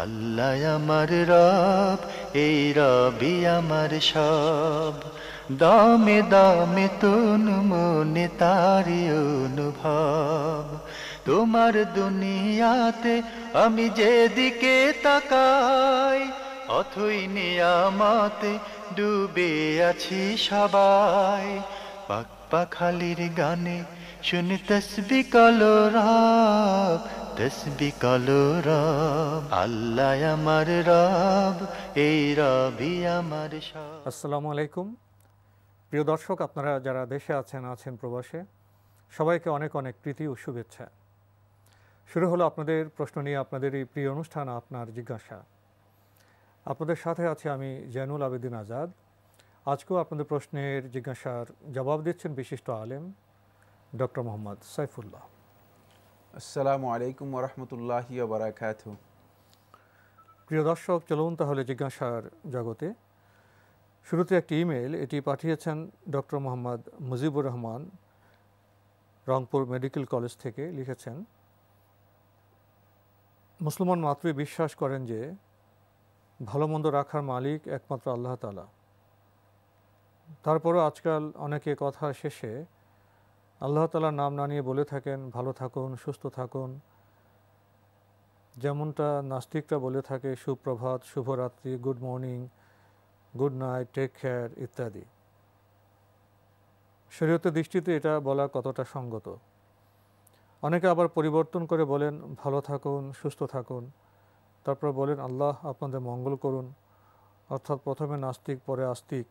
আল্লাহ আমার রব, এই রবি আমার সব। দামে দামে তুন মনে তারি অনুভব। তোমার দুনিয়াতে আমি যেদিকে তাকাই, অথই নিয়ামতে ডুবে আছি সবাই। পাক পাখালির গানে শুনি তসবি কলরব, তসবি কলরব। আল্লাহ আমার রব, এই রবি আমার সব। আসসালামু আলাইকুম। প্রিয় দর্শক, আপনারা যারা দেশে আছেন প্রবাসে, সবাইকে অনেক অনেক প্রীতি ও শুভেচ্ছা। শুরু হলো আপনাদের প্রশ্ন নিয়ে আপনাদের এই প্রিয় অনুষ্ঠান আপনার জিজ্ঞাসা। আপনাদের সাথে আছি আমি জয়নুল আবেদিন আজাদ। আজকেও আপনাদের প্রশ্নের জিজ্ঞাসার জবাব দিচ্ছেন বিশিষ্ট আলেম ডক্টর মোহাম্মদ সাইফুল্লাহ। আসসালামু আলাইকুম ওরহমতুল্লাহি ওয়া বারাকাতুহু। প্রিয় দর্শক, চলুন তাহলে জিজ্ঞাসার জগতে। শুরুতে একটি ইমেল, এটি পাঠিয়েছেন doctor Mohammad Mujibur Rahman, Rangpur medical college থেকে। লিখেছেন, মুসলমান মাত্রই বিশ্বাস করেন যে ভালো মন্দ রাখার মালিক একমাত্র আল্লাহ তাআলা। তারপরও আজকাল অনেকে কথা শেষে আল্লাহ তাআলার নাম না নিয়ে বলে থাকেন ভালো থাকুন, সুস্থ থাকুন। যেমনটা নাস্তিকরা বলে থাকে সুপ্রভাত, শুভরাত্রি, good morning, good night, take care ইত্যাদি। শরীয়তের দৃষ্টিতে এটা বলা কতটা সঙ্গত? অনেকে আবার পরিবর্তন করে বলেন ভালো থাকুন, সুস্থ থাকুন, তারপর বলেন আল্লাহ আপনাদের মঙ্গল করুন। অর্থাৎ প্রথমে নাস্তিক পরে আস্তিক,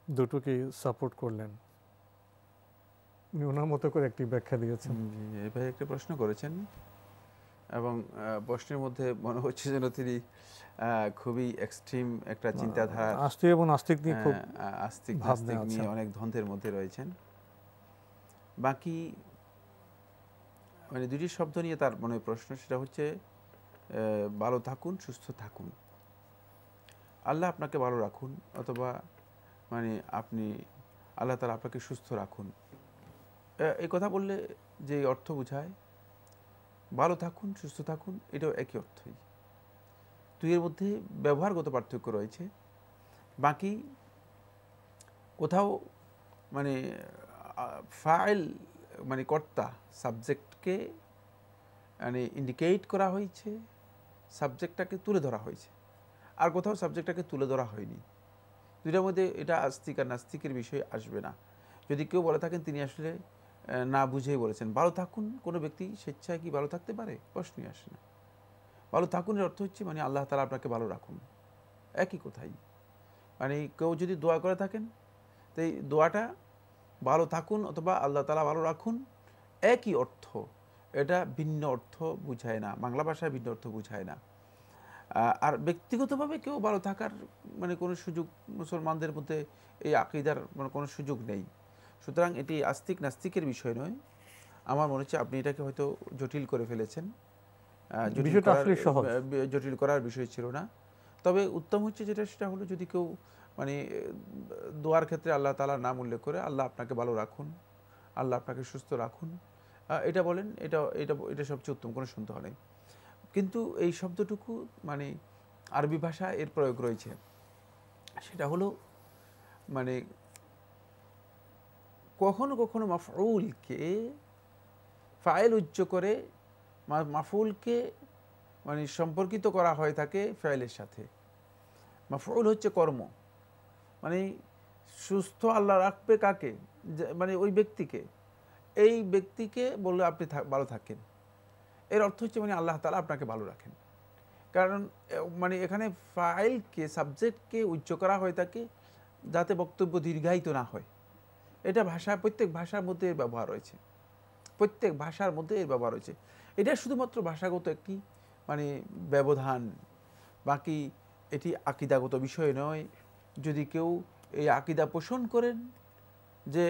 দুটোকেই সাপোর্ট করলেন। ওনার মতো করে একটি ব্যাখ্যা দিয়েছেন। এভাবে একটা প্রশ্ন করেছেন এবং প্রশ্নের মধ্যে মনে হচ্ছে যেন তিনি খুবই এক্সট্রিম একটা চিন্তাধারা, আস্তিক এবং নাস্তিক নিয়ে খুব আস্তিক ভাবনা নাস্তিক নিয়ে আছে। অনেক দ্বন্দ্বের মধ্যে রয়েছেন। বাকি মানে দুটি শব্দ নিয়ে তার মনে প্রশ্ন, সেটা হচ্ছে ভালো থাকুন, সুস্থ থাকুন। আল্লাহ আপনাকে ভালো রাখুন, অথবা মানে আপনি আল্লাহ তাআলা আপনাকে সুস্থ রাখুন। এই কথা বললে যে অর্থ বোঝায় ভালো থাকুন, সুস্থ থাকুন, এটাও একই অর্থই। দুইয়ের মধ্যে ব্যবহারগত পার্থক্য রয়েছে। বাকি কোথাও মানে ফাইল মানে কর্তা সাবজেক্টকে মানে ইন্ডিকেট করা হয়েছে, সাবজেক্টটাকে তুলে ধরা হয়েছে, আর কোথাও সাবজেক্টটাকে তুলে ধরা হয়নি। দুইটার মধ্যে এটা আস্তিক আর নাস্তিকের বিষয় আসবে না। যদি কেউ বলে থাকেন তিনি আসলে না বুঝেই বলেছেন। ভালো থাকুন, কোনো ব্যক্তি স্বেচ্ছায় কি ভালো থাকতে পারে? প্রশ্নই আসে না। ভালো থাকুনের অর্থ হচ্ছে মানে আল্লাহ তাআলা আপনাকে ভালো রাখুন, একই কথাই। মানে কেউ যদি দোয়া করে থাকেন, তো এই দোয়াটা ভালো থাকুন অথবা আল্লাহ তাআলা ভালো রাখুন, একই অর্থ। এটা ভিন্ন অর্থ বুঝায় না, বাংলা ভাষায় ভিন্ন অর্থ বুঝায় না। আর ব্যক্তিগতভাবে কেউ ভালো থাকার মানে কোনো সুযোগ মুসলমানদের মধ্যে এই আকীদার মানে কোনো সুযোগ নেই। সুতরাং এটি আস্তিক নাস্তিকের বিষয় নয়। আমার মনে হচ্ছে আপনি এটাকে হয়তো জটিল করে ফেলেছেন। বিষয়টা আসলে সহজ। জটিল করার বিষয় ছিল না। তবে উত্তম হচ্ছে যেটা, সেটা হলো যদি কেউ মানে দোয়ার ক্ষেত্রে আল্লাহ তাআলার নাম উল্লেখ করে আল্লাহ আপনাকে ভালো রাখুন, আল্লাহ আপনাকে সুস্থ রাখুন, এটা বলেন, এটা এটা এটা সবচেয়ে উত্তম, কোনো সন্দেহ নেই। কিন্তু এই শব্দটুকু মানে আরবি ভাষা এর প্রয়োগ রয়েছে, সেটা হলো মানে কখনো কখনো মাফউলকে ফাইল উচ্চ করে মাফউলকে মানে সম্পর্কিত করা হয়ে থাকে ফাইলের সাথে। মাফউল হচ্ছে কর্ম, মানে সুস্থ আল্লাহ রাখবে কাকে? মানে ওই ব্যক্তিকে, এই ব্যক্তিকে বললে আপনি ভালো থাকেন। এর অর্থ হচ্ছে মানে আল্লাহ তাআলা আপনাকে ভালো রাখেন। কারণ মানে এখানে ফাইলকে সাবজেক্টকে উচ্চ করা হয়ে থাকে যাতে বক্তব্য দীর্ঘায়িত না হয়। এটা ভাষা, প্রত্যেক ভাষার মধ্যে এর ব্যবহার রয়েছে, প্রত্যেক ভাষার মধ্যে এর ব্যবহার রয়েছে। এটা শুধুমাত্র ভাষাগত একটি মানে ব্যবধান, বাকি এটি আকীদাগত বিষয় নয়। যদি কেউ এই আকীদা পোষণ করেন যে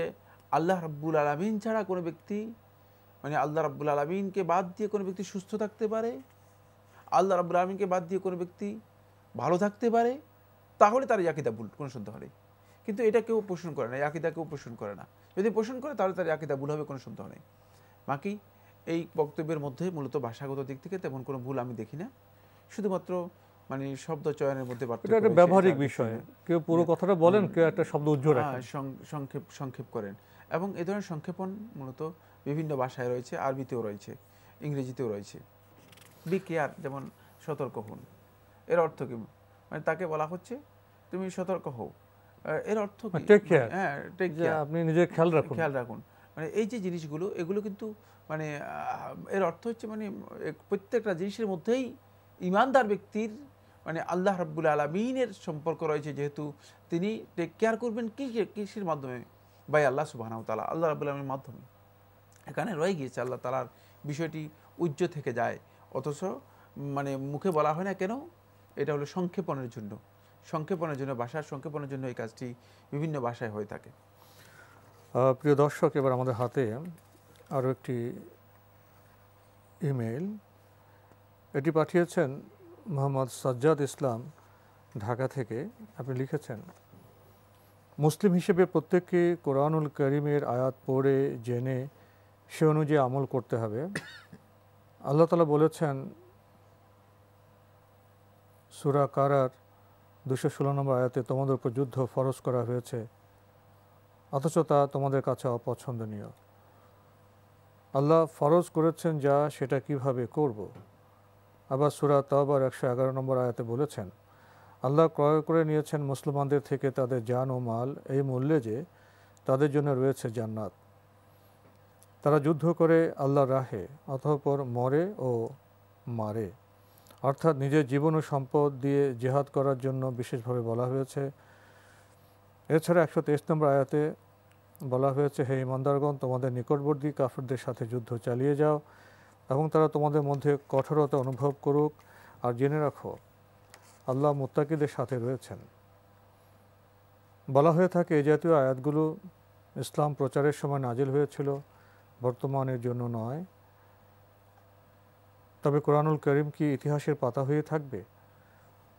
আল্লাহ রাব্বুল আলামিন ছাড়া কোনো ব্যক্তি মানে আল্লাহ রাব্বুল আলামিনকে বাদ দিয়ে কোনো ব্যক্তি সুস্থ থাকতে পারে, আল্লাহ রাব্বুল আলামিনকে বাদ দিয়ে কোনো ব্যক্তি ভালো থাকতে পারে, তাহলে তার এই আকীদা ভুল, কোনো সন্দেহ নেই। কিন্তু এটা কেউ পোষণ করে না, এই আকীদা কেউ পোষণ করে না। যদি পোষণ করে তাহলে তার আকীদা ভুল হবে, কোনো সন্দেহ নেই। বাকি এই বক্তব্যের মধ্যে মূলত ভাষাগত দিক থেকে তেমন কোনো ভুল আমি দেখি না। শুধুমাত্র মানে শব্দ চয়নের মধ্যে এটা পার্থক্য একটা রয়েছে, ব্যবহারিক এটা আর বিষয়, কিছু না। কেউ পুরো কথাটা বলেন, কেউ একটা শব্দ উজ্জ্বল রাখেন। সংক্ষেপ সংক্ষেপ করেন, এবং এই ধরনের সংক্ষেপণ মূলত বিভিন্ন ভাষায় রয়েছে, আরবিতেও রয়েছে, ইংরেজিতেও রয়েছে। বি কেয়ার, যেমন সতর্ক হন, এর অর্থ কি? মানে তাকে বলা হচ্ছে তুমি সতর্ক হও, এর অর্থ কি? টেক কেয়ার, হ্যাঁ, টেক কেয়ার, আপনি নিজের খেয়াল রাখুন। খেয়াল রাখুন। মানে এই যে জিনিসগুলো, এগুলো কিন্তু মানে এর অর্থ হচ্ছে মানে প্রত্যেকটা জিনিসের মধ্যেই ইমানদার ব্যক্তির মানে আল্লাহ রাব্বুল আলামিনের সম্পর্ক রয়েছে, যেহেতু তিনি টেক কেয়ার করবেন কিসের মাধ্যমে? বাই আল্লাহ সুবহানাহু ওয়া তাআলা, আল্লাহ রাব্বুল আলামিনের মাধ্যমে। এখানে রয়ে গিয়েছে আল্লাহ তাআলার বিষয়টি উজ্জ্ব থেকে যায়, অথচ মানে মুখে বলা হয় না কেন? এটা হলো সংক্ষেপণের জন্য, ভাষার সংক্ষেপণের জন্য এই কাজটি বিভিন্ন ভাষায় হয়ে থাকে। প্রিয় দর্শক, এবার আমাদের হাতে আরও একটি ইমেইল। এটি পাঠিয়েছেন মোহাম্মদ সাজ্জাদ ইসলাম, ঢাকা থেকে। আপনি লিখেছেন, মুসলিম হিসেবে প্রত্যেককে কোরআনুল কারীমের আয়াত পড়ে জেনে সে অনুযায়ী আমল করতে হবে। আল্লাহ তাআলা বলেছেন সূরা কারার 216 নম্বর আয়াতে, তোমাদের উপর যুদ্ধ ফরজ করা হয়েছে, অথচ তা তোমাদের কাছে অপছন্দনীয়। আল্লাহ ফরজ করেছেন যা, সেটা কিভাবে করব? আবার সূরা তাওবার 111 নম্বর আয়াতে বলেছেন, আল্লাহ ক্রয় করে নিয়েছেন মুসলমানদের থেকে তাদের জান ও মাল এই মূল্যে যে তাদের জন্য রয়েছে জান্নাত। তারা যুদ্ধ করে আল্লাহর রাহে, অতঃপর মরে ও মারে, অর্থাৎ নিজের জীবন ও সম্পদ দিয়ে জিহাদ করার জন্য বিশেষভাবে বলা হয়েছে। এছাড়া 123 নম্বর আয়াতে বলা হয়েছে, হে ঈমানদারগণ, তোমাদের নিকটবর্তী কাফিরদের সাথে যুদ্ধ চালিয়ে যাও এবং তারা তোমাদের মধ্যে কঠোরতা অনুভব করুক, আর জেনে রাখো আল্লাহ মুত্তাকিদের সাথে রয়েছেন। বলা হয়ে থাকে এই জাতীয় আয়াতগুলো ইসলাম প্রচারের সময় নাজিল হয়েছিল, বর্তমানের জন্য নয়। তবে কোরআনুল কারীম কি ইতিহাসের পাতা হয়ে থাকবে?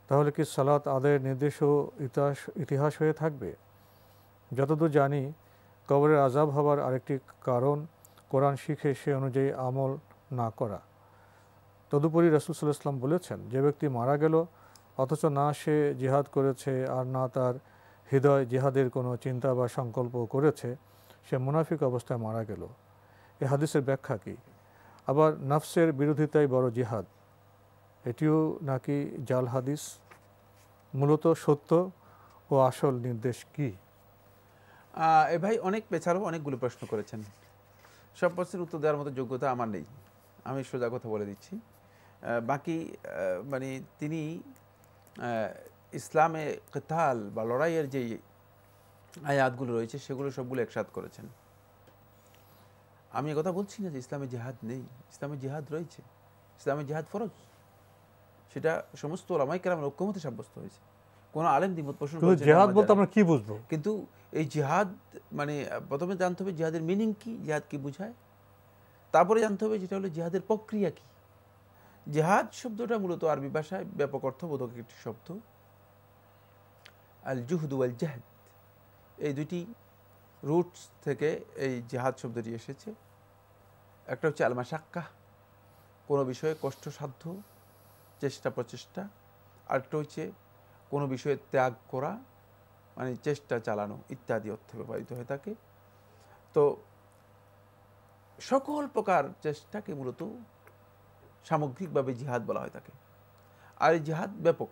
তাহলে কি সালাত আদায়ের নির্দেশও ইতিহাস হয়ে থাকবে? যতদূর জানি, কবরের আযাব হবার আরেকটি কারণ কোরআন শিখে সে অনুযায়ী আমল না করা। তদুপরি রাসূল সাল্লাল্লাহু আলাইহি ওয়াসাল্লাম বলেছেন, যে ব্যক্তি মারা গেল অথচ না সে জিহাদ করেছে আর না তার হৃদয় জিহাদের কোনো চিন্তা বা সংকল্প করেছে, সে মুনাফিক অবস্থায় মারা গেল। এ হাদিসের ব্যাখ্যা কি? আবার নফসের বিরোধিতাই বড় জিহাদ, এটিও নাকি জাল হাদিস? মূলত সত্য ও আসল নির্দেশ কি? এ ভাই অনেক পেছালো, অনেকগুলো প্রশ্ন করেছেন। সব প্রশ্নের উত্তর দেওয়ার মতো যোগ্যতা আমার নেই, আমি সোজা কথা বলে দিচ্ছি। বাকি মানে তিনি ইসলামে কিতাল বা লড়াইয়ের যে আয়াতগুলো রয়েছে সেগুলো সবগুলো একসাথ করেছেন। আমি কথা বলছি না যে ইসলামে জিহাদ নেই, ইসলামে জিহাদ রয়েছে, ইসলামে জিহাদ ফরজ, সেটা সমস্ত ওলামায়ে কেরামের ঐক্যমতে সাব্যস্ত হয়েছে। কোনো আলেম দ্বিমত পোষণ করেছেন জিহাদ বলতে আমরা কি বুঝবো? কিন্তু এই জিহাদ মানে প্রথমে জানতে হবে জিহাদের মিনিং কি, জিহাদ কি বোঝায়, তারপরে জানতে হবে যেটা হলো জিহাদের প্রক্রিয়া কি। জিহাদ শব্দটা মূলত আরবি ভাষায় ব্যাপক অর্থবোধক একটি শব্দ। আল জুহদ ওয়াল জাহদ, এই দুটি রুটস থেকে এই জিহাদ শব্দটি এসেছে। একটা হচ্ছে আল মাশাক্কাহ, কোনো বিষয়ে কষ্টসাধ্য চেষ্টা প্রচেষ্টা, আরেকটা হচ্ছে কোনো বিষয়ে ত্যাগ করা, মানে চেষ্টা চালানো ইত্যাদি অর্থে ব্যবহৃত হয়ে থাকে। তো সকল প্রকার চেষ্টাকে মূলত সামগ্রিকভাবে জিহাদ বলা হয়ে থাকে। আর এই জিহাদ ব্যাপক,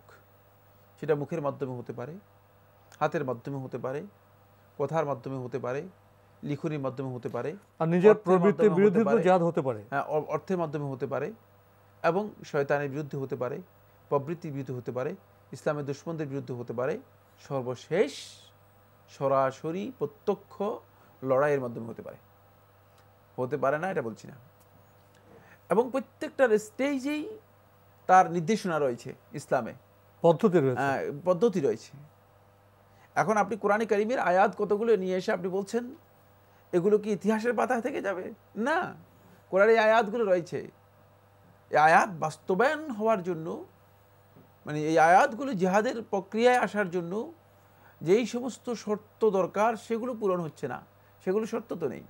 সেটা মুখের মাধ্যমে হতে পারে, হাতের মাধ্যমে হতে পারে, কথার মাধ্যমে হতে পারে, লিখনির মাধ্যমে হতে পারে, আর নিজের প্রবৃত্তির বিরুদ্ধে তো জিহাদ হতে পারে। হ্যাঁ, অর্থের মাধ্যমে হতে পারে, এবং শয়তানের বিরুদ্ধে হতে পারে, প্রবৃত্তির বিরুদ্ধে হতে পারে, ইসলামের দুশমনদের বিরুদ্ধে হতে পারে, সর্বশেষ সরাসরি প্রত্যক্ষ লড়াইয়ের মাধ্যমে হতে পারে। হতে পারে না এটা বলছি না। এবং প্রত্যেকটার স্টেজেই তার নির্দেশনা রয়েছে, ইসলামে পদ্ধতি রয়েছে। এখন আপনি কোরআনে কারীমের আয়াত কতগুলো নিয়ে এসে আপনি বলছেন এগুলো কি ইতিহাসের পাতা থেকে যাবে? না, কোরআনে আয়াতগুলো রয়েছে। এই আয়াত বাস্তবায়ন হওয়ার জন্য, মানে এই আয়াতগুলো জিহাদের প্রক্রিয়ায় আসার জন্য যেই সমস্ত শর্ত দরকার সেগুলো পূরণ হচ্ছে না, সেগুলো শর্ত তো নেই।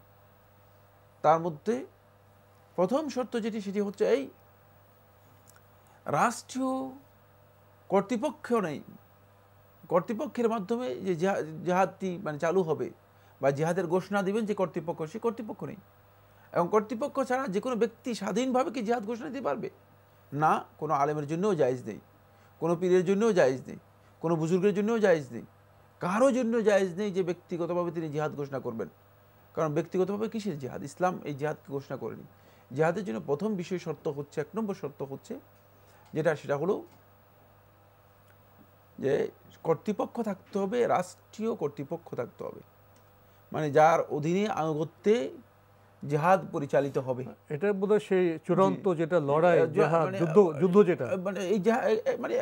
তার মধ্যে প্রথম শর্ত যেটি, সেটি হচ্ছে এই রাষ্ট্রীয় কর্তৃপক্ষ নেই, কর্তৃপক্ষের মাধ্যমে যে জিহাদটি মানে চালু হবে বা জিহাদের ঘোষণা দিবেন যে কর্তৃপক্ষ, সে কর্তৃপক্ষ নেই। এবং কর্তৃপক্ষ ছাড়া যে কোনো ব্যক্তি স্বাধীনভাবে কি জিহাদ ঘোষণা দিতে পারবে? না, কোনো আলেমের জন্যও জায়েজ নেই, কোনো পীরের জন্যও জায়েজ নেই, কোনো বুজুর্গের জন্যও জায়েজ নেই, কারো জন্য জায়েজ নেই যে ব্যক্তিগতভাবে তিনি জিহাদ ঘোষণা করবেন। কারণ ব্যক্তিগতভাবে কিসের জিহাদ? ইসলাম এই জিহাদকে ঘোষণা করেনি। জিহাদের জন্য প্রথম বিষয় শর্ত হচ্ছে, 1 নম্বর শর্ত হচ্ছে সেটা হলো যে কর্তৃপক্ষ থাকতে হবে, রাষ্ট্রীয় কর্তৃপক্ষ থাকতে হবে, মানে যার অধীনে আনুগত্যে জিহাদ পরিচালিত হবে। এটা বোধহয় সেই চূড়ান্ত যেটা লড়াই, যুদ্ধ যেটা মানে এই মানে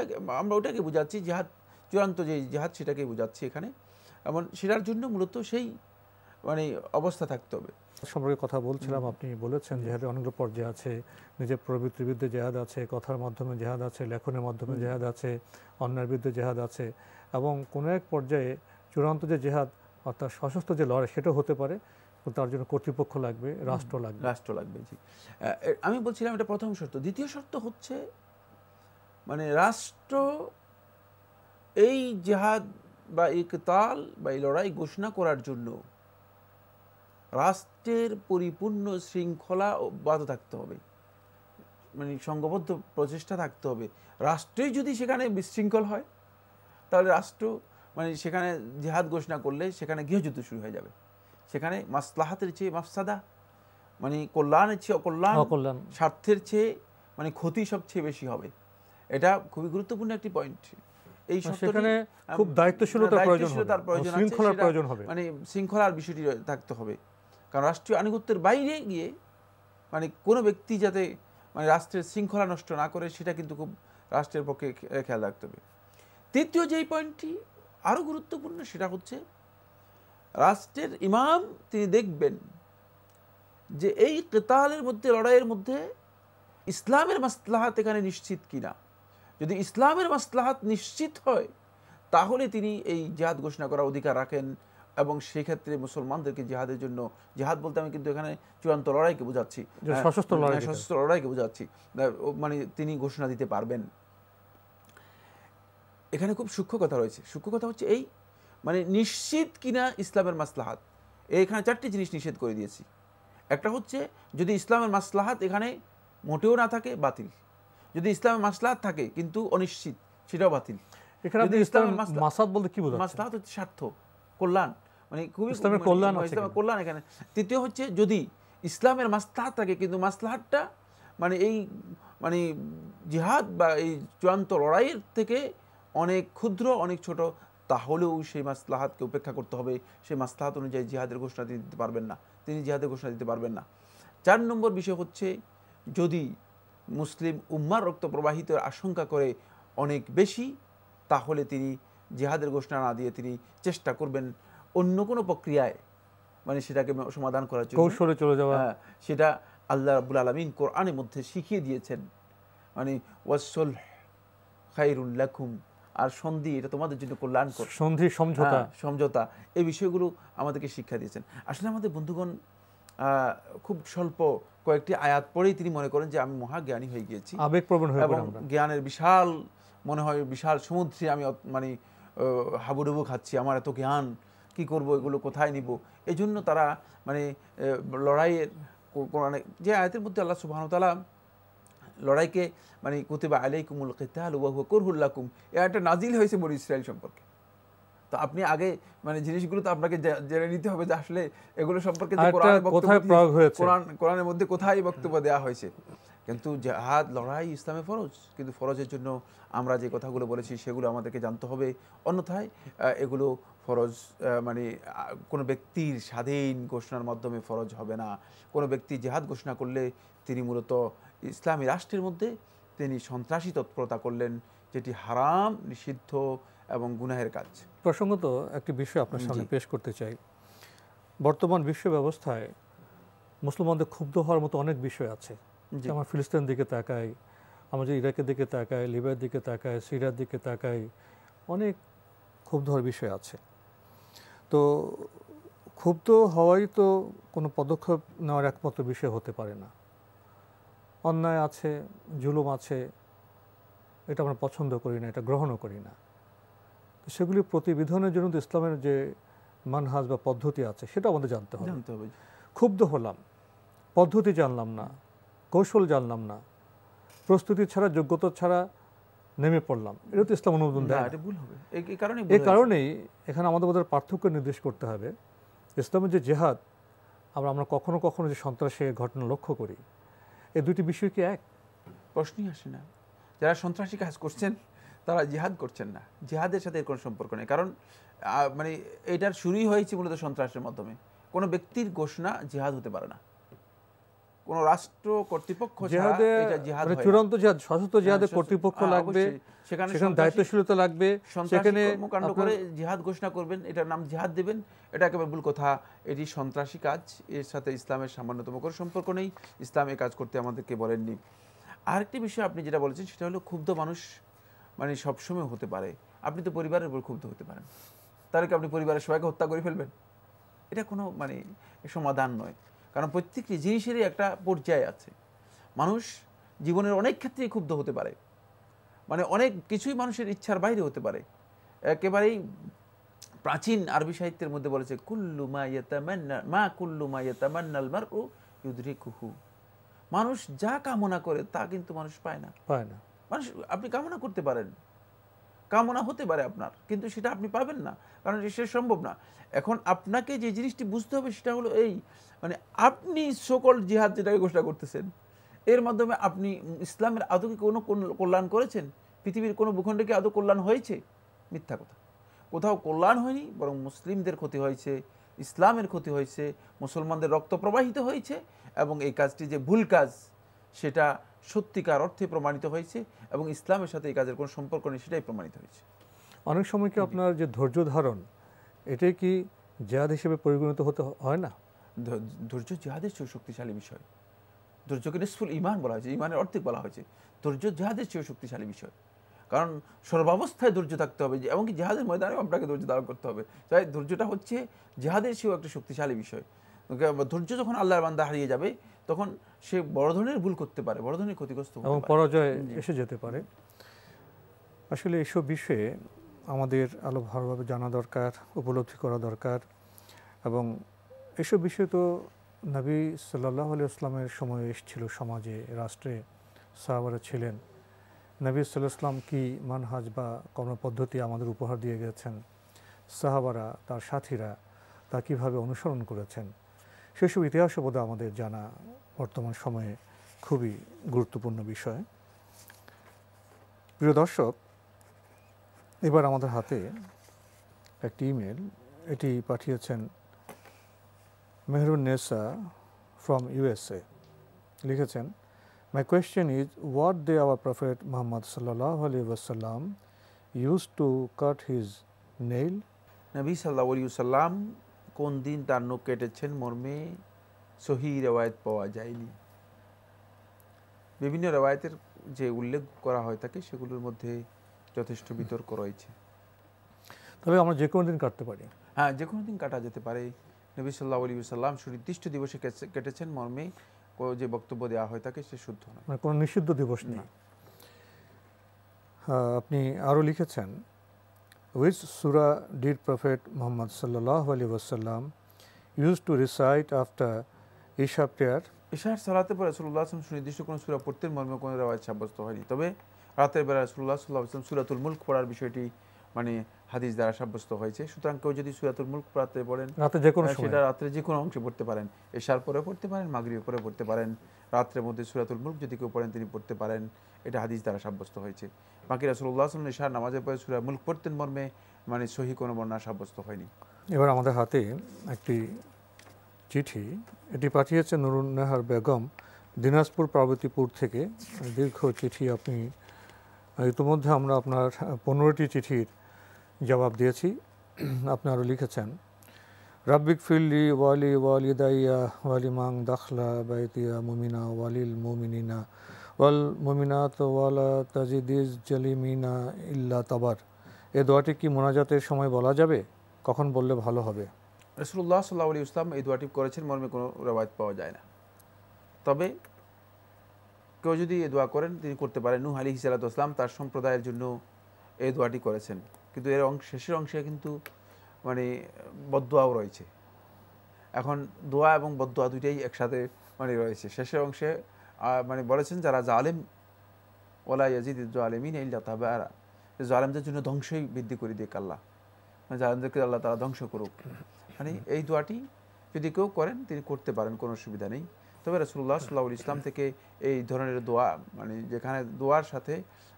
আমরা ওটাকে বোঝাচ্ছি, জিহাদ চূড়ান্ত যে জিহাদ সেটাকে বোঝাচ্ছি এখানে। এমন সেটার জন্য মূলত সেই মানে অবস্থা থাকতে হবে। সম্পর্কে কথা বলছিলাম, আপনি বলেছেন জিহাদের অনেকগুলো পর্যায়ে আছে, নিজের প্রবৃত্তির বিরুদ্ধে জেহাদ আছে, কথার মাধ্যমে জেহাদ আছে, লেখনের মাধ্যমে জেহাদ আছে, অন্যায়ের বিরুদ্ধে জেহাদ আছে, এবং কোনো এক পর্যায়ে চূড়ান্ত যে জেহাদ অর্থাৎ সশস্ত্র যে লড়াই সেটাও হতে পারে, তার জন্য কর্তৃপক্ষ লাগবে, রাষ্ট্র লাগবে। জি, আমি বলছিলাম এটা প্রথম শর্ত। দ্বিতীয় শর্ত হচ্ছে মানে রাষ্ট্র এই জিহাদ বা এই কিতাল বা এই লড়াই ঘোষণা করার জন্য রাষ্ট্রের পরিপূর্ণ শৃঙ্খলা অব্যাহত থাকতে হবে, মানে সংঘবদ্ধ প্রচেষ্টা থাকতে হবে। রাষ্ট্রই যদি সেখানে বিশৃঙ্খল হয় তাহলে রাষ্ট্র মানে সেখানে জিহাদ ঘোষণা করলে সেখানে গৃহযুদ্ধ শুরু হয়ে যাবে। সেখানে মাসলাহাতের চেয়ে মাফসাদা, মানে কল্যাণের চেয়ে অকল্যাণ, স্বার্থের চেয়ে মানে ক্ষতি সবচেয়ে বেশি হবে। এটা খুবই গুরুত্বপূর্ণ একটি পয়েন্ট। এই সেখানে খুব দায়িত্বশীলতার প্রয়োজন হবে, মানে শৃঙ্খলার বিষয়টি থাকতে হবে। কারণ রাষ্ট্রীয় আনুগত্যের বাইরে গিয়ে মানে কোনো ব্যক্তি যাতে মানে রাষ্ট্রের শৃঙ্খলা নষ্ট না করে সেটা কিন্তু খুব রাষ্ট্রের পক্ষে খেয়াল রাখতে হবে। তৃতীয় যেই পয়েন্টটি আরও গুরুত্বপূর্ণ সেটা হচ্ছে রাষ্ট্রের ইমাম তিনি দেখবেন যে এই কিতালের মধ্যে, লড়াইয়ের মধ্যে ইসলামের মাসলাহাত এখানে নিশ্চিত কিনা। যদি ইসলামের মাসলাহাত নিশ্চিত হয় তাহলে তিনি এই জিহাদ ঘোষণা করার অধিকার রাখেন, এবং সেই ক্ষেত্রে মুসলমানদেরকে জিহাদের জন্য, জিহাদ বলতে আমি কিন্তু এখানে চূড়ান্ত লড়াইকে বোঝাচ্ছি, সশস্ত্র লড়াইকে বোঝাচ্ছি, মানে তিনি ঘোষণা দিতে পারবেন। এখানে খুব সূক্ষ্ম কথা রয়েছে। সূক্ষ্ম কথা হচ্ছে এই মানে নিশ্চিত কিনা ইসলামের মাসলাহাত। এখানে 4টি জিনিস নিষেধ করে দিয়েছি। একটা হচ্ছে যদি ইসলামের মাসলাহাত এখানে মোটেও না থাকে, বাতিল। যদি ইসলামের মাসলাহাত থাকে কিন্তু অনিশ্চিত, সেটাও বাতিল। এখানে ইসলামের মাসলাহাত বলতে কি বোঝাচ্ছেন? মাসলাহাত হচ্ছে স্বার্থ, কল্যাণ, মানে খুবই ইসলামের কল্যাণ এখানে। তৃতীয় হচ্ছে যদি ইসলামের মাসলাহাত থাকে কিন্তু মাসলাহাতটা মানে এই মানে জিহাদ বা এই চূড়ান্ত লড়াইয়ের থেকে অনেক ক্ষুদ্র, অনেক ছোট, তাহলেও সেই মাসলাহাতকে উপেক্ষা করতে হবে। সেই মাসলাহাত অনুযায়ী জিহাদের ঘোষণা দিতে পারবেন না, তিনি জিহাদের ঘোষণা দিতে পারবেন না। 4 নম্বর বিষয় হচ্ছে যদি মুসলিম উম্মার রক্ত প্রবাহিত আশঙ্কা করে অনেক বেশি, তাহলে তিনি জিহাদের ঘোষণা না দিয়ে তিনি চেষ্টা করবেন অন্য কোনো প্রক্রিয়ায় মানে সেটাকে সমাধান করার জন্য, কৌশলে চলে যাওয়া। সেটা আল্লাহ রাব্বুল আলামিন কোরআনের মধ্যে শিখিয়ে দিয়েছেন, মানে ওয়াসসুলহ খায়রুল লাকুম, আর সন্ধি এটা তোমাদের জন্য কল্যাণকর, সন্ধি সমঝোতা, এই বিষয়গুলো আমাদেরকে শিক্ষা দিয়েছেন। আসলে আমাদের বন্ধুগণ খুব স্বল্প কয়েকটি আয়াত পড়েই তিনি মনে করেন যে আমি মহাজ্ঞানী হয়ে গিয়েছি, আবেগপ্রবণ হয়ে এবং জ্ঞানের বিশাল মনে হয় বিশাল সমুদ্রে আমি মানে হাবুডুবু খাচ্ছি, আমার এত জ্ঞান, কি করব, এগুলো কোথায় নিব। এই জন্য তারা মানে লড়াইয়ের কোরআনে যে আয়াতের মধ্যে আল্লাহ সুবহানাহু ওয়া তাআলা লড়াইকে মানে কুতিবা আলাইকুমুল কিতাল ওয়া হুয়া কুরহুল লাকুম, এই আয়াতটা নাজিল হয়েছে বনী ইসরাইল সম্পর্কে। তো আপনি আগে মানে জিনিসগুলো তো আপনাকে জেনে নিতে হবে যে আসলে এগুলো সম্পর্কে কোরআনের মধ্যে কোথায় বক্তব্য দেওয়া হয়েছে। কিন্তু জিহাদ লড়াই ইসলামে ফরজ, কিন্তু ফরজের জন্য আমরা যে কথাগুলো বলেছি সেগুলো আমাদেরকে জানতে হবে। অন্যথায় এগুলো ফরজ মানে কোনো ব্যক্তির স্বাধীন ঘোষণার মাধ্যমে ফরজ হবে না। কোনো ব্যক্তি জিহাদ ঘোষণা করলে তিনি মূলত ইসলামী রাষ্ট্রের মধ্যে তিনি সন্ত্রাসী তৎপরতা করলেন, যেটি হারাম, নিষিদ্ধ এবং গুনাহের কাজ। প্রসঙ্গত একটি বিষয় আপনার সামনে পেশ করতে চাই। বর্তমান বিশ্ব ব্যবস্থায় মুসলমানদের ক্ষুব্ধ হওয়ার মতো অনেক বিষয় আছে। আমরা ফিলিস্তিনের দিকে তাকাই, আমরা যে ইরাকের দিকে তাকাই, লিবিয়ার দিকে তাকাই, সিরিয়ার দিকে তাকাই, অনেক ক্ষুব্ধ হওয়ার বিষয় আছে। তো ক্ষুব্ধ হওয়াই তো কোনো পদক্ষেপ নেওয়ার একমাত্র বিষয় হতে পারে না। অন্যায় আছে, জুলুম আছে, এটা আমরা পছন্দ করি না, এটা গ্রহণও করি না। সেগুলি প্রতিবিধানের জন্য তো ইসলামের যে মানহাজ বা পদ্ধতি আছে সেটা আমাদের জানতে হবে। ক্ষুব্ধ হলাম, পদ্ধতি জানলাম না, কৌশল জানলাম না, প্রস্তুতি ছাড়া, যোগ্যতা ছাড়া নেমে পড়লাম, এটা তো ইসলাম অনুমোদন দেয় না। এই কারণেই এখানে আমাদের মধ্যে পার্থক্য নির্দেশ করতে হবে। ইসলামের যে জেহাদ, আমরা কখনো কখনো যে সন্ত্রাসের ঘটনা লক্ষ্য করি, এই দুটি বিষয় কি এক? প্রশ্নই আসে না। যারা সন্ত্রাসী কাজ করছেন তারা জিহাদ করছেন না, জিহাদের সাথে এর কোনো সম্পর্ক নেই। কারণ মানে এটার শুরুই হয়েছে মূলত সন্ত্রাসের মাধ্যমে। কোনো ব্যক্তির ঘোষণা জিহাদ হতে পারে না, কোন রাষ্ট্র কর্তৃপক্ষ ছাড়া এটা জিহাদ হয় না। চূড়ান্ত জিহাদ, সশস্ত্র জিহাদের কর্তৃপক্ষ লাগবে, সেখানে দায়িত্বশীলতা লাগবে, সেখানে কর্মকাণ্ড করে জিহাদ ঘোষণা করবেন, এটার নাম জিহাদ দেবেন, এটা একেবারে ভুল কথা। এটি সন্ত্রাসী কাজ, এর সাথে ইসলামের সামান্যতম কোনো সম্পর্ক নেই। ইসলাম এই কাজ করতে আমাদেরকে বলেননি। আরেকটি বিষয় আপনি যেটা বলেছেন সেটা হলো ক্ষুব্ধ মানুষ মানে সবসময় হতে পারে। আপনি তো পরিবারের উপর ক্ষুব্ধ হতে পারেন, তাহলে কি আপনি পরিবারের সবাইকে হত্যা করে ফেলবেন? এটা কোনো মানে সমাধান নয়। কারণ প্রত্যেকটি জিনিসেরই একটা পর্যায় আছে। মানুষ জীবনের অনেক ক্ষেত্রেই ক্ষুব্ধ হতে পারে, মানে অনেক কিছুই মানুষের ইচ্ছার বাইরে হতে পারে। একেবারেই প্রাচীন আরবি সাহিত্যের মধ্যে বলেছে কুল্লু মা ইয়াতামান্না মা কুল্লু মা ইয়াতামান্নাল মারউ ইউদরিকুহু। মানুষ যা কামনা করে তা কিন্তু মানুষ পায় না। মানুষ, আপনি কামনা করতে পারেন, কামনা হতে পারে আপনার, কিন্তু সেটা আপনি পাবেন না, কারণ সেটা সম্ভব না। এখন আপনাকে যে জিনিসটি বুঝতে হবে সেটা হলো এই, মানে আপনি সকল জিহাদ যেটাকে ঘোষণা করতেছেন, এর মাধ্যমে আপনি ইসলামের আদৌ কি কোনো কল্যাণ করেছেন? পৃথিবীর কোনো ভূখণ্ডে কি আদৌ কল্যাণ হয়েছে? মিথ্যা কথা, কোথাও কল্যাণ হয়নি, বরং মুসলিমদের ক্ষতি হয়েছে, ইসলামের ক্ষতি হয়েছে, মুসলমানদের রক্ত প্রবাহিত হয়েছে, এবং এই কাজটি যে ভুল কাজ সেটা সত্যিকার অর্থে প্রমাণিত হয়েছে, এবং ইসলামের সাথে এই কাজের কোনো সম্পর্ক নেই সেটাই প্রমাণিত হয়েছে। অনেক সময় কি আপনার যে ধৈর্য ধারণ, এটাই কি জিহাদ হিসেবে পরিগণিত হতে হয় না? ধৈর্য জিহাদের চেয়ে শক্তিশালী বিষয়। ধৈর্যকে নিসফুল ঈমান বলা হয়েছে, ঈমানের অর্ধেক বলা হয়েছে। ধৈর্য জিহাদের চেয়ে শক্তিশালী বিষয়, কারণ সর্বাবস্থায় ধৈর্য থাকতে হবে, এমনকি জিহাদের ময়দানেও আপনাকে ধৈর্য ধারণ করতে হবে। তাই ধৈর্যটা হচ্ছে জিহাদের চেয়েও একটা শক্তিশালী বিষয়। ধৈর্য যখন আল্লাহর বান্দা হারিয়ে যাবে, তখন সে বড় ধরনের ভুল করতে পারে, বড় ধরনের ক্ষতিগ্রস্ত হতে পারে, এবং পরাজয় এসে যেতে পারে। আসলে এসব বিষয়ে আমাদের আরো ভালোভাবে জানা দরকার, উপলব্ধি করা দরকার। এবং এসব বিষয় তো নবী সাল্লাল্লাহু আলাইহি ওয়াসাল্লামের সময় এসেছিল, সমাজে, রাষ্ট্রে সাহাবারা ছিলেন। নবী সাল্লাল্লাহু আলাইহি ওয়াসাল্লাম কি মানহাজ বা কর্মপদ্ধতি আমাদের উপহার দিয়ে গেছেন, সাহাবারা, তার সাথীরা তা কীভাবে অনুসরণ করেছেন, সেসব ইতিহাসও বোধহয় আমাদের জানা বর্তমান সময়ে খুবই গুরুত্বপূর্ণ বিষয়। প্রিয় দর্শক, এবার আমাদের হাতে একটি ইমেল, এটি পাঠিয়েছেন মেহরুন্নেসা ফ্রম USA। লিখেছেন, my question is what day our prophet Muhammad সাল্লাল্লাহু আলাইহি ওয়াসাল্লাম used to cut his nail. নবী সাল্লাল্লাহু আলাইহি ওয়াসাল্লাম কোন দিন তার নখ কেটেছেন মর্মে সহিহ রিওয়ায়াত পাওয়া যায়নি। বিভিন্ন রিওয়ায়াতের যে উল্লেখ করা হয় থাকে সেগুলোর মধ্যে যথেষ্ট বিতর্ক রয়েছে। তবে আমরা যে কোনো দিন কাটতে পারি। হ্যাঁ, যে কোনো দিন কাটা যেতে পারে। নবী সাল্লাল্লাহু আলাইহি ওয়াসাল্লাম সুনির্দিষ্ট দিবসে কেটেছেন মর্মে যে বক্তব্য দেওয়া হয় থাকে সে শুদ্ধ নয়, মানে কোনো নিষিদ্ধ দিবস নেই। আপনি আরও লিখেছেন, which surah did Prophet Muhammad sallallahu alaihi wasallam used to recite after Isha prayer? ইশার সালাতে পরে রাসূলুল্লাহ সাল্লাল্লাহু আলাইহি ওয়াসাল্লাম সুনির্দিষ্ট কোনো সূরা পড়তেন মর্মে কোনো রিওয়ায়াত সাব্যস্ত হয়নি। তবে রাতের বেলা রাসূলুল্লাহ সাল্লাল্লাহু আলাইহি ওয়াসাল্লাম সূরাতুল মুলক পড়ার বিষয়টি মানে হাদিস দ্বারা সাব্যস্ত হয়েছে। সুতরাং কেউ যদি সূরাতুল মুলক পড়তে পড়েন, রাতে যে কোনো সেটা রাত্রে যে কোনো অংশে পড়তে পারেন, ইশার পরে পড়তে পারেন, মাগরিবের পরে পড়তে পারেন, রাত্রের মধ্যে সূরাতুল মুলক যদি কেউ পড়েন তিনি পড়তে পারেন, এটা হাদিস দ্বারা সাব্যস্ত হয়েছে। বাকি রাসূলুল্লাহ সাল্লাল্লাহু আলাইহি ওয়াসাল্লাম ইশার নামাজের পরে সূরা মুলক পড়তেন মর্মে মানে সহিহ কোনো বর্ণনা সাব্যস্ত হয়নি। এবার আমাদের হাতে একটি চিঠি, এটি পাঠিয়েছে নুরুন নেহার বেগম দিনাজপুর পার্বতীপুর থেকে। দীর্ঘ চিঠি, আপনি ইতিমধ্যে আমরা আপনার 15টি চিঠির জবাব দিয়েছি। আপনি আরও লিখেছেন, রাব্বিক ফিল্লি ওয়ালি ওয়ালিদাইয়া ওয়ালিমাং দাখলা বাইতিয়া মুমিনা ওয়ালিল মুমিনিনা ওয়াল মুমিনাত ওয়ালা তাজিদিজ জালিমিনা ইল্লা তাবার। এই দোয়াটি কি মোনাজাতের সময় বলা যাবে? কখন বললে ভালো হবে? রাসূলুল্লাহ সাল্লাল্লাহু আলাইহি ওয়াসাল্লাম এই দোয়াটি করেছেন মর্মে কোনো রিওয়ায়াত পাওয়া যায় না। তবে কেউ যদি এই দোয়া করেন তিনি করতে পারেন। নূহ আলাইহিস সালাতু ওয়াস সালাম তার সম্প্রদায়ের জন্য এই দোয়াটি করেছেন, কিন্তু এর শেষের অংশে কিন্তু মানে বদদোয়াও রয়েছে। এখন দোয়া এবং বদদোয়া দুইটাই একসাথে মানে রয়েছে। শেষের অংশে মানে বলেছেন যারা জালেম ওয়ালা ইয়াজিদুজ জালিমিন ইল্লা তাবারা, জালেমদের জন্য ধ্বংসই বৃদ্ধি করে দিক আল্লাহ, মানে জালেমদেরকে আল্লাহ তাআলা ধ্বংস করুক। মানে এই দোয়াটি যদি কেউ করেন তিনি করতে পারেন, কোনো অসুবিধা নেই। তবে রাসূলুল্লাহ সাল্লাল্লাহু আলাইহি ওয়াসাল্লাম থেকে এই ধরনের দোয়া মানে যেখানে দোয়ার সাথে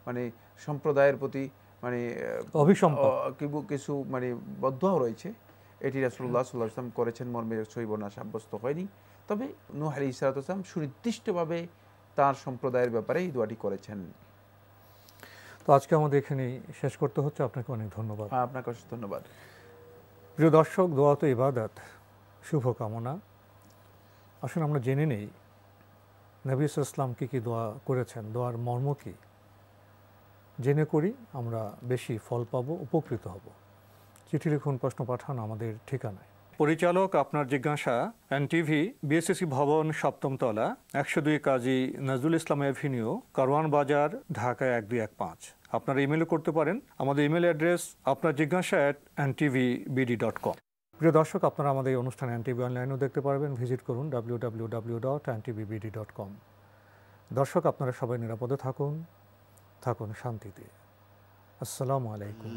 মানে সম্প্রদায়ের প্রতি মানে কিছু মানে বদদোয়া রয়েছে, এটি রাসূলুল্লাহ সাল্লাল্লাহু আলাইহি ওয়াসাল্লাম করেছেন মর্মে সহিহ বর্ণনা সাব্যস্ত হয়নি। তবে নূহ আলাইহিস সালাতু ওয়াস সালাম সুনির্দিষ্টভাবে তার সম্প্রদায়ের ব্যাপারে এই দোয়াটি করেছেন। তো আজকে আমাদের এখানে শেষ করতে হচ্ছে। আপনাকে অনেক ধন্যবাদ। আপনাকে অশেষ ধন্যবাদ। প্রিয় দর্শক, দোয়া তো ইবাদত, শুভকামনা। আসুন আমরা জেনে নেই নবী সাল্লাল্লাহু আলাইহি ওয়াসাল্লাম কি দোয়া করেছেন, দোয়ার মর্ম কি। জেনে করি আমরা বেশি ফল পাবো, উপকৃত হব। চিঠি লিখুন, প্রশ্ন পাঠান আমাদের ঠিকানায়। পরিচালক আপনার জিজ্ঞাসা, এনটিভি, বিএসসি ভবন, 7ম তলা, 102 কাজী নজরুল ইসলাম এভিনিউ, কারওয়ান বাজার, ঢাকা 1215। আপনারা ইমেলও করতে পারেন। আমাদের ইমেল অ্যাড্রেস আপনার জিজ্ঞাসা @ntvbd.com। প্রিয় দর্শক, আপনারা আমাদের এই অনুষ্ঠান এনটিভি অনলাইনেও দেখতে পারবেন। ভিজিট করুন www.ntvbd.com। দর্শক, আপনারা সবাই নিরাপদে থাকুন, থাকুন শান্তিতে। আসসালামু আলাইকুম।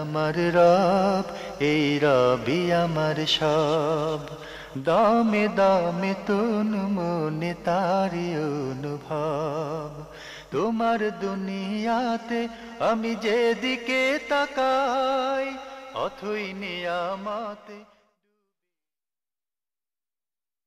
আমার রব, এই রবি আমার সব, দামে দামে তুন মনে তারি অনুভব। তোমার দুনিয়াতে আমি যেদিকে তাকাই, অথই নিয়ামতে